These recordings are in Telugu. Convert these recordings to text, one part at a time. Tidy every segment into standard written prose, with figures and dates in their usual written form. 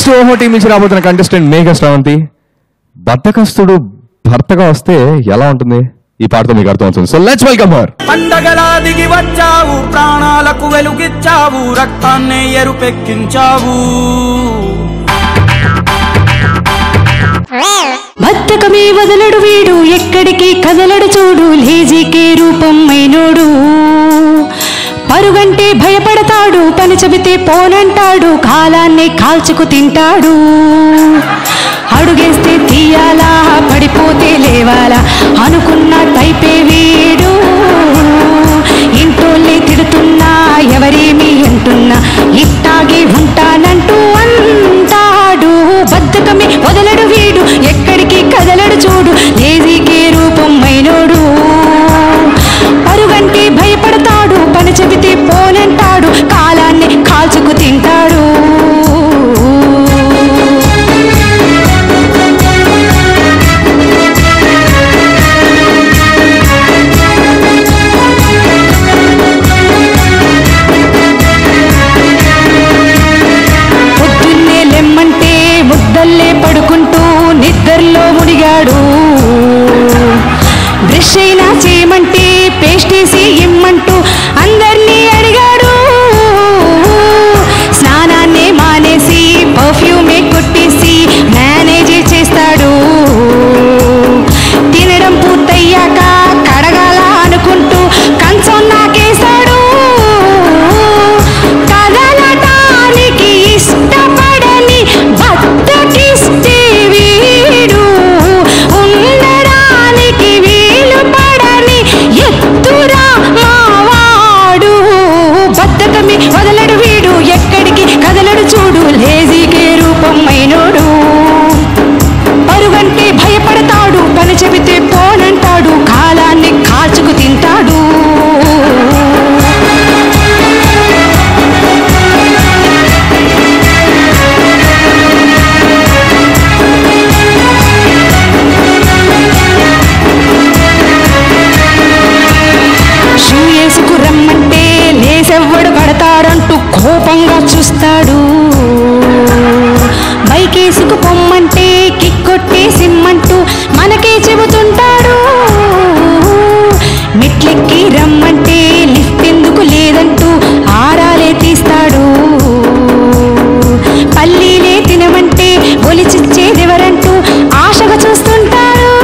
నెక్స్ట్ ఓహో టీం నుంచి రాబోతున్న కంటెస్టెంట్ మేఘ శ్రావంతి. బద్ధకస్తుడు భర్తగా వస్తే ఎలా ఉంటుంది ఈ పాటతో మీకు అర్థమవుతుంది. So let's welcome her. పండగలా దిగి వచ్చావు, ప్రాణాలకు వెలుగిచ్చావు, రక్తాన్ని ఎరుపెక్కించావు. బద్ధకమే వదలడు వీడు, ఎక్కడికి కదలడు చూడు, లేజీకే రూపం అయినోడు. పరుగంటే భయపడతాడు, పని చెబితే పోనంటాడు, కాలాన్ని కాల్చుకు తింటాడు. అడుగేస్తే తీయాలా, పడిపోతే లేవాలా అనుకున్న టైపే వీడు. ఇంటోళ్ళే తిడుతున్నా, ఎవరేమి అంటున్నా, ఇట్టాగే ఉంటానంటూ అంటాడు. బద్ధకమే వదలడు వీడు, ఎక్కడికి కదలడు చూడు, లేజీకే రూపం అయినోడు. పరుగంటే భయపడతాడు, పని చెబితే పోనంటాడు, కాలాన్ని కాల్చుకు తింటాడు. పొద్దున్నే లెమ్మంటే ముద్దల్లే పడుకుంటూ నిద్రలో మునిగాడు. బ్రష్ అయినా చేయమంటే పేస్టేసి ఇమ్మంటూ అందరినీ అడిగాడు. స్నానాన్నే మానేసి పర్ఫ్యూమే కొట్టేసి మేనేజే చేస్తాడు. తినడం పూర్తయ్యాక కడగాల అనుకుంటూ కంచం నాకేశాడు. కదలటానికి ఇష్టపడని బద్ధకిస్తే వీడు, ఉండడానికి వీలు పడని ఎత్తురా మావాడు. బద్ధకమే వదలడు వీడు, ఎక్కడికి కదలడు చూడు, లేజీకే రూపం అయినోడు. పరుగంటే భయపడతాడు, పని చెబితే పోనంటాడు, కాలాన్ని కాల్చుకు తింటాడు. షూ వేసుకు రమ్మంటే లేసెవ్వడు పడతాడంటూ కోపంగా చూస్తాడు. బైకేసుకు పొమ్మంటే కిక్కొట్టే సిమ్మంటూ మనకే చెబుతుంటాడు. మెట్లెక్కి రమ్మంటే లిఫ్ట్ ఎందుకు లేదంటూ ఆరాలే తీస్తాడు. పల్లీలే తినమంటే ఒలిచిచ్చేదెవరంటూ ఆశగా చూస్తుంటాడు.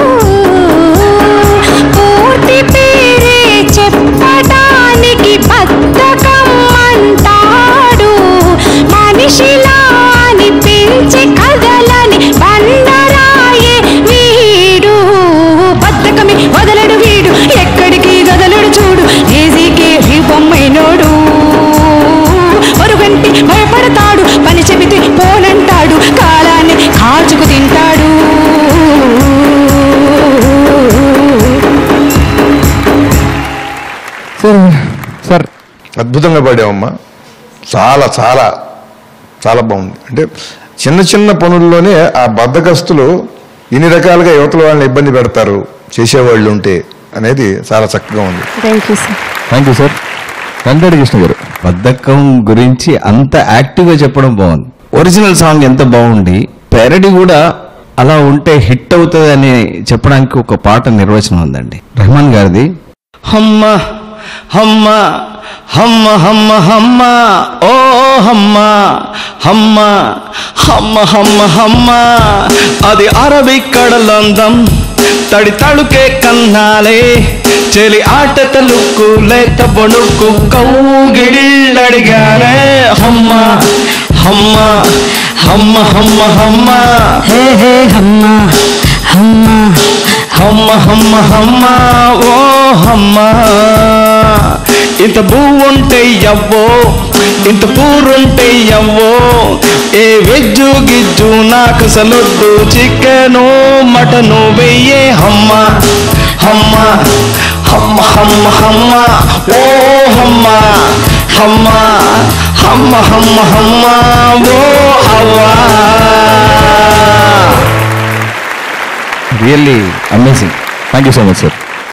పూర్తి పేరే చెప్పడానికి బద్ధకం అంటాడు. మనిషిలా అనిపించి కదలని బండరాయే వీడు. బద్ధకమే వదలడు వీడు, ఎక్కడికి కదలడు చూడు, లేజీకే రూపమైనోడు. పరుగంటి భయపడతాడు, పని చెబితే పోనంటాడు, కాలాన్ని కాల్చుకు తింటాడు. సార్ అద్భుతంగా పాడావమ్మా. చాలా చాలా చాలా బాగుంది. అంటే చిన్న చిన్న పనుల్లోనే ఆ బద్ధకస్తులు ఇన్ని రకాలుగా యువతల వాళ్ళని ఇబ్బంది పెడతారు చేసేవాళ్ళు ఉంటే అనేది చాలా చక్కగా ఉంది. Thank you sir. Venkata Krishna గారు, బద్ధకం గురించి అంత యాక్టివ్గా చెప్పడం బాగుంది. ఒరిజినల్ సాంగ్ ఎంత బాగుంది, పెరడి కూడా అలా ఉంటే హిట్ అవుతుంది అని చెప్పడానికి ఒక పాట నిర్వచనం ఉందండి రెహమాన్ గారిది. హమ్మ హమ్మ హమ్మ హమ్మ హమ్మ ఓ హమ్మ హమ్మ హమ్మ హమ్మ హమ్మ, అది అరబిక్ కడలందం, తడి తడుకే కన్నాలే, చెలి ఆట తలుక్కు లేత బొణుక్కు కౌగిళ్ళడిగానే. హమ్మ హమ్మ హమ్మ హమ్మ హమ్మ హే హే హమ్మ హమ్మ హమ్మ హమ్మ హమ్మ ఓ హమ్మ. ఇంత పువ్వుంటే యవ్వో, ఇంత పూరుంటే యవ్వో, ఏ వెజ్జు గిజ్జు నాకు సలొద్దు, చికెను మటను వెయ్యే. హమ్మ హమ్మ హమ్మ హమ్మ హమ్మ ఓ హమ్మ హమ్మ హమ్మ హమ్మ హమ్మ ఓ అవ్వా. Really amazing. Thank you so much sir.